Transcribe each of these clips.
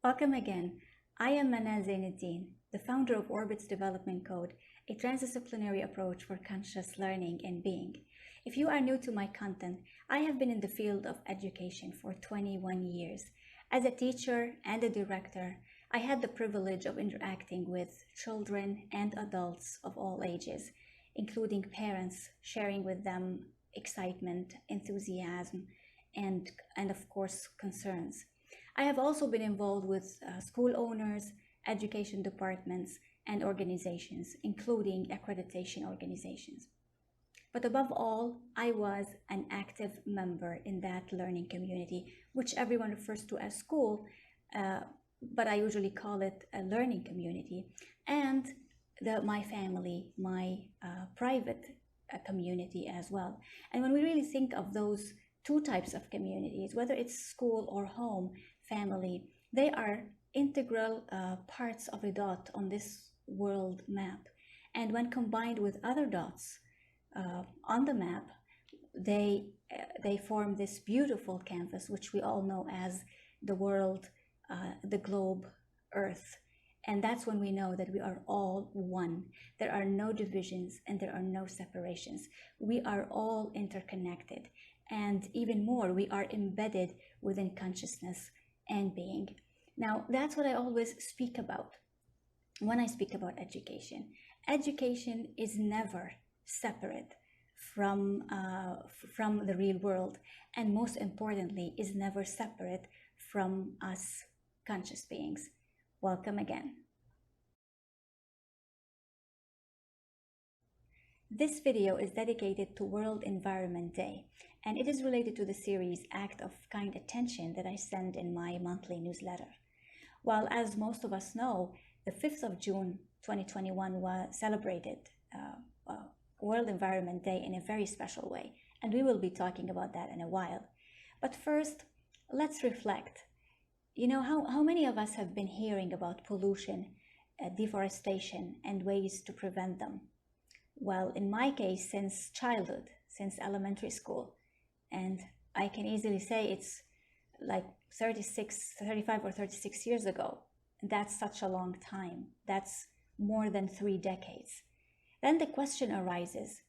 Welcome again. I am Manal Zainuddin, the founder of O.R.B.I.T.S Development Code, a transdisciplinary approach for conscious learning and being. If you are new to my content, I have been in the field of education for 21 years. As a teacher and a director, I had the privilege of interacting with children and adults of all ages, including parents, sharing with them excitement, enthusiasm, and of course, concerns. I have also been involved with school owners, education departments, and organizations, including accreditation organizations. But above all, I was an active member in that learning community, which everyone refers to as school, but I usually call it a learning community, and my family, my private community as well. And when we really think of those two types of communities, whether it's school or home, family, they are integral parts of a dot on this world map. And when combined with other dots on the map, they form this beautiful canvas, which we all know as the world, the globe, Earth. And that's when we know that we are all one. There are no divisions and there are no separations. We are all interconnected. And even more, we are embedded within consciousness and being. Now, that's what I always speak about when I speak about education. Education is never separate from the real world, and most importantly, is never separate from us conscious beings. Welcome again. This video is dedicated to World Environment Day, and it is related to the series Act of Kind Attention that I send in my monthly newsletter. While, as most of us know, the 5th of June 2021 was celebrated World Environment Day in a very special way, and we will be talking about that in a while. But first, let's reflect. You know, how many of us have been hearing about pollution, deforestation, and ways to prevent them? Well, in my case, since childhood, since elementary school. And I can easily say it's like 35 or 36 years ago. That's such a long time. That's more than 3 decades. Then the question arises,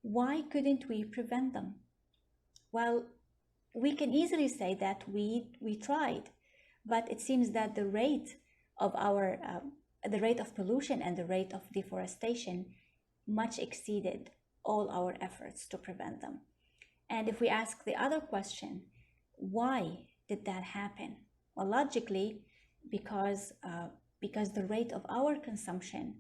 why couldn't we prevent them? Well, we can easily say that we tried, but it seems that the rate of pollution and the rate of deforestation much exceeded all our efforts to prevent them. And if we ask the other question, why did that happen? Well, logically, because the rate of our consumption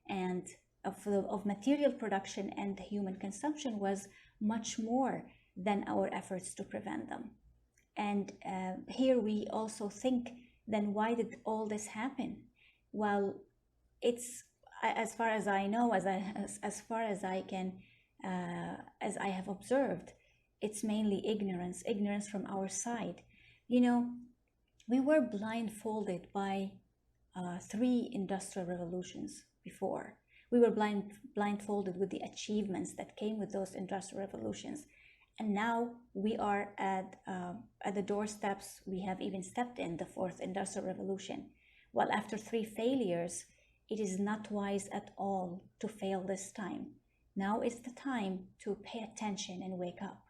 and of material production and human consumption was much more than our efforts to prevent them. And here we also think, then why did all this happen? Well, it's, as far as I know, as far as I can, as I have observed, it's mainly ignorance from our side. You know, we were blindfolded by 3 industrial revolutions before. We were blindfolded with the achievements that came with those industrial revolutions. And now we are at the doorsteps. We have even stepped in the 4th industrial revolution. Well, after 3 failures, it is not wise at all to fail this time. Now is the time to pay attention and wake up.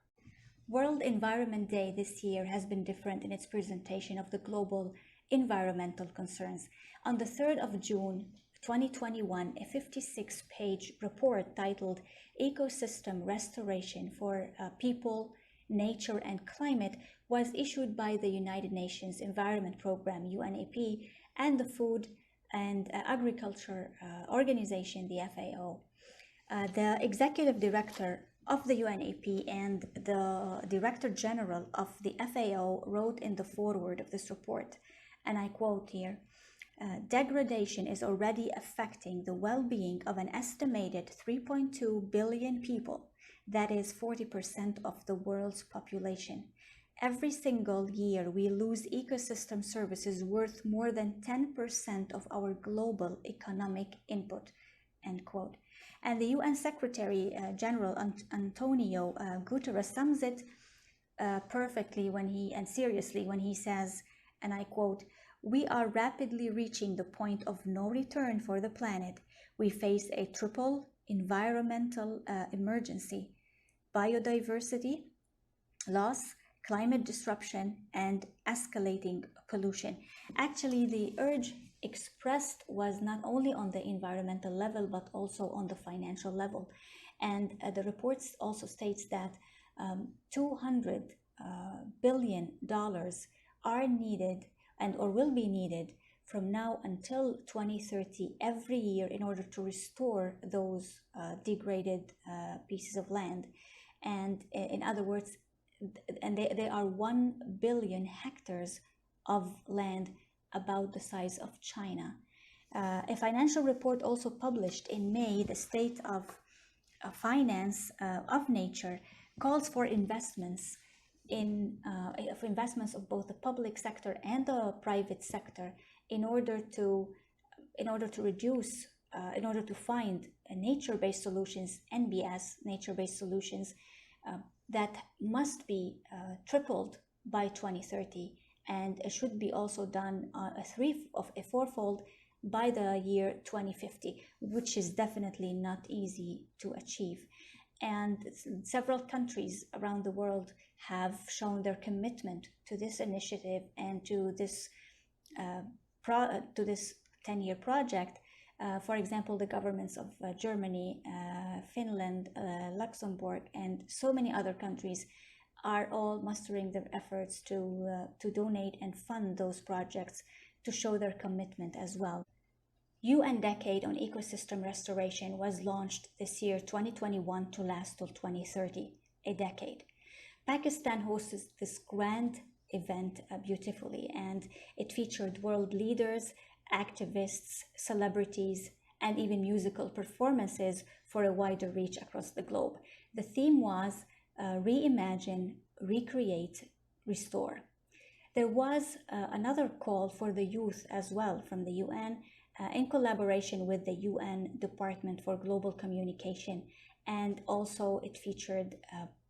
World Environment Day this year has been different in its presentation of the global environmental concerns. On the 3rd of June 2021, a 56-page report titled Ecosystem Restoration for People, Nature and Climate was issued by the United Nations Environment Program, UNEP, and the Food and Agriculture Organization, the FAO. The executive director of the UNEP and the director general of the FAO wrote in the foreword of this report, and I quote here, degradation is already affecting the well-being of an estimated 3.2 billion people, that is 40% of the world's population. Every single year, we lose ecosystem services worth more than 10% of our global economic input, end quote. And the UN Secretary General Antonio Guterres sums it perfectly when he, and seriously, when he says, and I quote, we are rapidly reaching the point of no return for the planet. We face a triple environmental emergency: biodiversity loss, climate disruption, and escalating pollution. Actually, the urge expressed was not only on the environmental level, but also on the financial level. And the report also states that $200 billion are needed and or will be needed from now until 2030 every year in order to restore those degraded pieces of land. And in other words, and they are 1 billion hectares of land, about the size of China. A financial report also published in May, the State of Finance of Nature, calls for investments of both the public sector and the private sector in order to find nature-based solutions, NBS, nature-based solutions, that must be tripled by 2030, and should be also done a fourfold by the year 2050, which is definitely not easy to achieve. And several countries around the world have shown their commitment to this initiative and to this 10-year project. For example, the governments of Germany, Finland, Luxembourg, and so many other countries are all mustering their efforts to donate and fund those projects to show their commitment as well. UN Decade on Ecosystem Restoration was launched this year, 2021, to last till 2030, a decade. Pakistan hosts this grand event beautifully, and it featured world leaders, activists, celebrities, and even musical performances for a wider reach across the globe. The theme was reimagine, recreate, restore. There was another call for the youth as well from the UN in collaboration with the UN Department for Global Communication, and also it featured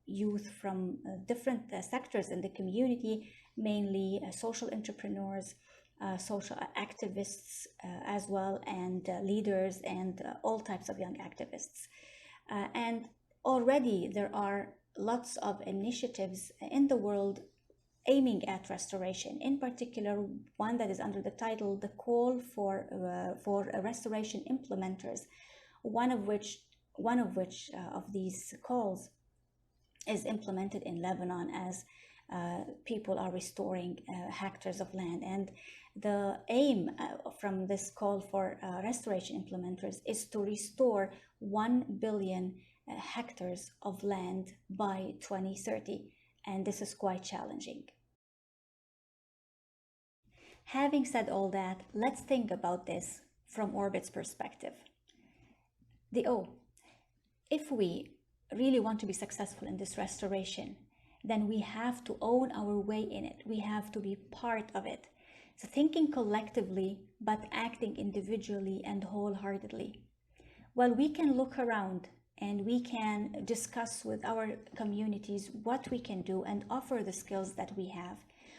youth from different sectors in the community, mainly social entrepreneurs, social activists as well, and leaders, and all types of young activists. And already there are lots of initiatives in the world aiming at restoration, in particular one that is under the title The Call for Restoration Implementers, one of which of these calls is implemented in Lebanon, as people are restoring hectares of land. And the aim from this call for restoration implementers is to restore 1 billion hectares of land by 2030, and this is quite challenging. Having said all that, let's think about this from O.R.B.I.T.S perspective. The O. If we really want to be successful in this restoration, then we have to own our way in it. We have to be part of it. So thinking collectively, but acting individually and wholeheartedly. Well, we can look around and we can discuss with our communities what we can do and offer the skills that we have.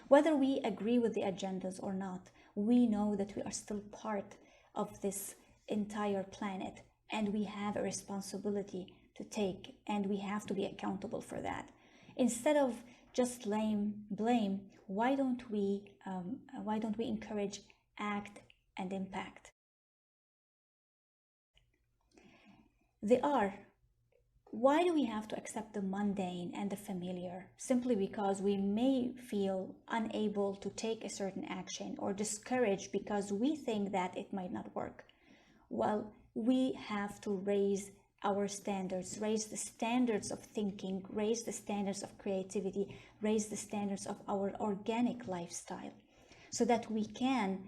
Whether we agree with the agendas or not, we know that we are still part of this entire planet, and we have a responsibility to take, and we have to be accountable for that. Instead of just blame, why don't we encourage act and impact? The R. Why do we have to accept the mundane and the familiar simply because we may feel unable to take a certain action, or discouraged because we think that it might not work? Well, we have to raise our standards, raise the standards of thinking, raise the standards of creativity, raise the standards of our organic lifestyle, so that we can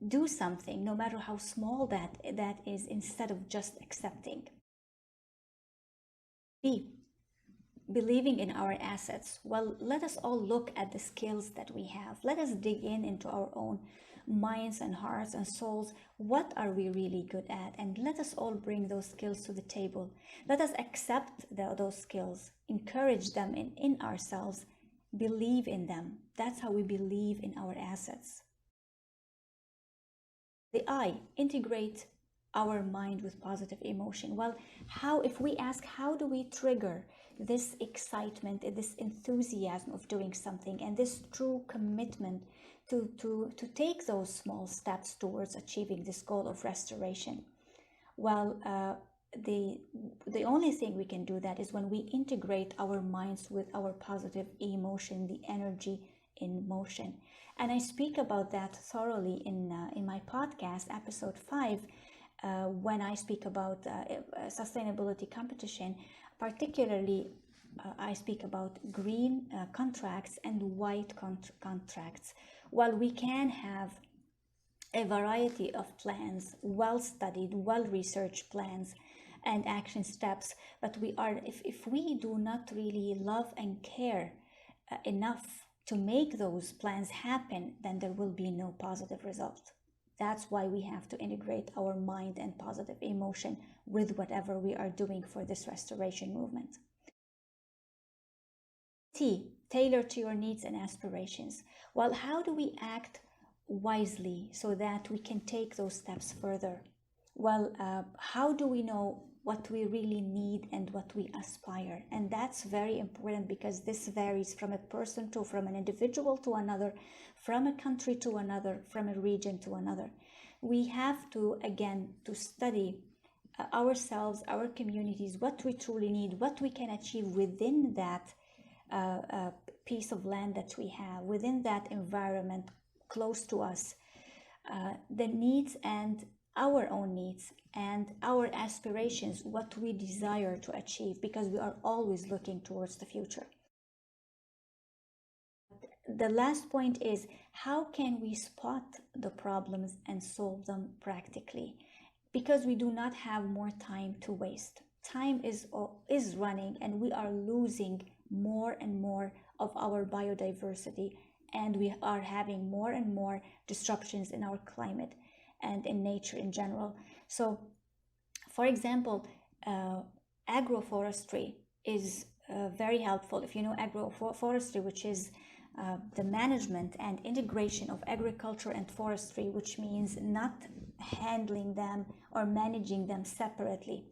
do something, no matter how small that is, instead of just accepting. B. Believing in our assets. Well, let us all look at the skills that we have. Let us dig into our own minds and hearts and souls. What are we really good at? And let us all bring those skills to the table. Let us accept those skills, encourage them in ourselves, believe in them. That's how we believe in our assets. The I, integrate our mind with positive emotion. Well, if we ask, how do we trigger this excitement, this enthusiasm of doing something, and this true commitment to take those small steps towards achieving this goal of restoration? Well, the only thing we can do that is when we integrate our minds with our positive emotion, the energy in motion. And I speak about that thoroughly in my podcast, episode 5, when I speak about sustainability competition. Particularly, I speak about green contracts and white contracts. While we can have a variety of plans, well-studied, well-researched plans and action steps, but if we do not really love and care enough to make those plans happen, then there will be no positive result. That's why we have to integrate our mind and positive emotion with whatever we are doing for this restoration movement. T, tailor to your needs and aspirations. Well, how do we act wisely so that we can take those steps further? Well, how do we know what we really need and what we aspire? And that's very important, because this varies from a person from an individual to another, from a country to another, from a region to another. We have to, again, to study ourselves, our communities, what we truly need, what we can achieve within that piece of land that we have, within that environment close to us, the needs and our own needs and our aspirations, what we desire to achieve, because we are always looking towards the future. The last point is, how can we spot the problems and solve them practically? Because we do not have more time to waste. Time is running, and we are losing more and more of our biodiversity, and we are having more and more disruptions in our climate and in nature in general. So, for example, agroforestry is very helpful. If you know agroforestry, which is the management and integration of agriculture and forestry, which means not handling them or managing them separately.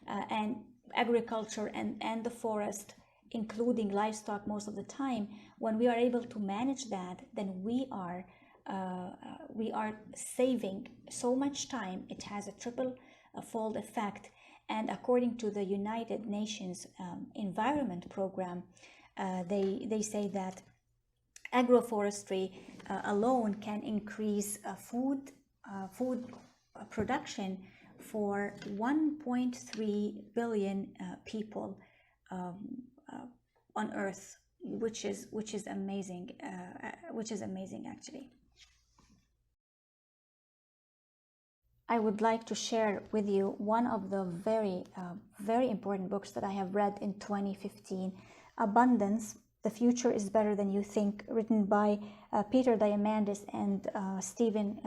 And agriculture and the forest, including livestock most of the time, when we are able to manage that, then we are saving so much time. It has a triple-fold effect. And according to the United Nations Environment Program, they say that agroforestry alone can increase food production for 1.3 billion people on Earth, which is amazing. Which is amazing, actually. I would like to share with you one of the very important books that I have read in 2015, Abundance: The Future is Better Than You Think, written by Peter Diamandis and Stephen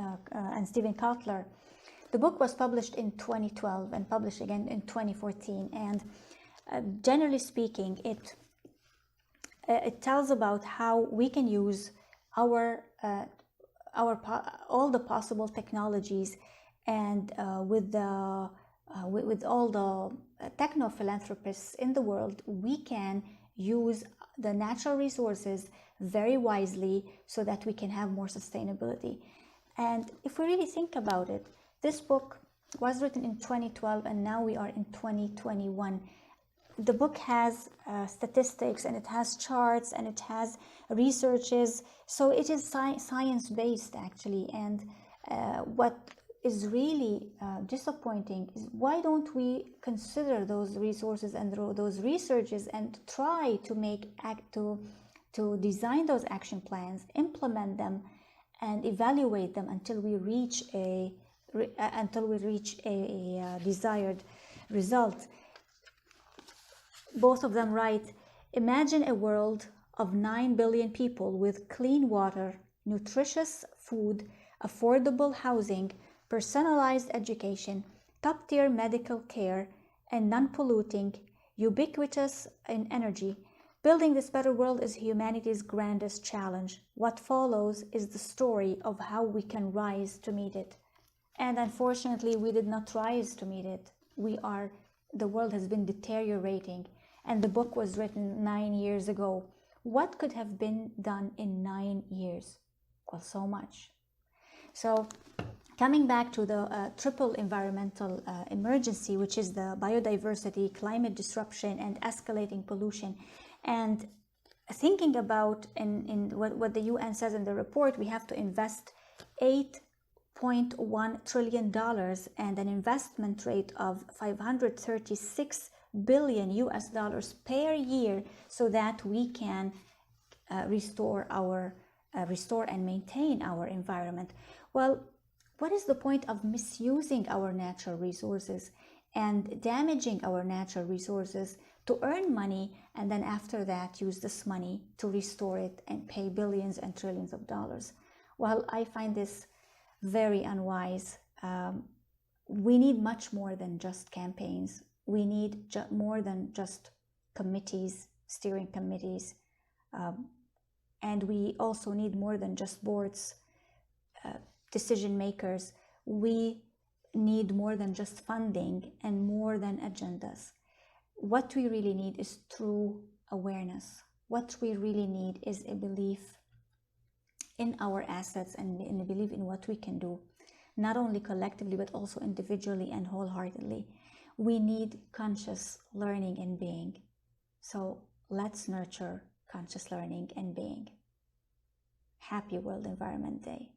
Kotler. The book was published in 2012 and published again in 2014, and generally speaking, it tells about how we can use all the possible technologies, and with all the techno-philanthropists in the world, we can use the natural resources very wisely so that we can have more sustainability. And if we really think about it, this book was written in 2012, and now we are in 2021. The book has statistics, and it has charts, and it has researches, so it is science-based, actually. And what is really disappointing is, why don't we consider those resources and those researches and try to design those action plans, implement them, and evaluate them until we reach a desired result. Both of them write, imagine a world of 9 billion people with clean water, nutritious food, affordable housing, personalized education, top-tier medical care, and non-polluting, ubiquitous in energy. Building this better world is humanity's grandest challenge. What follows is the story of how we can rise to meet it. And unfortunately, we did not rise to meet it. The world has been deteriorating, and the book was written 9 years ago. What could have been done in 9 years? Well, so much. So, coming back to the triple environmental emergency, which is the biodiversity, climate disruption, and escalating pollution, and thinking about in what the UN says in the report, we have to invest $8.1 trillion and an investment rate of 536 billion US dollars per year, so that we can restore and maintain our environment. Well, what is the point of misusing our natural resources and damaging our natural resources to earn money, and then after that use this money to restore it and pay billions and trillions of dollars? Well, I find this very unwise. We need much more than just campaigns. We need more than just committees, steering committees, and we also need more than just boards, decision makers. We need more than just funding and more than agendas. What we really need is true awareness. What we really need is a belief in our assets and in a belief in what we can do, not only collectively but also individually and wholeheartedly. We need conscious learning and being. So let's nurture conscious learning and being. Happy World Environment Day.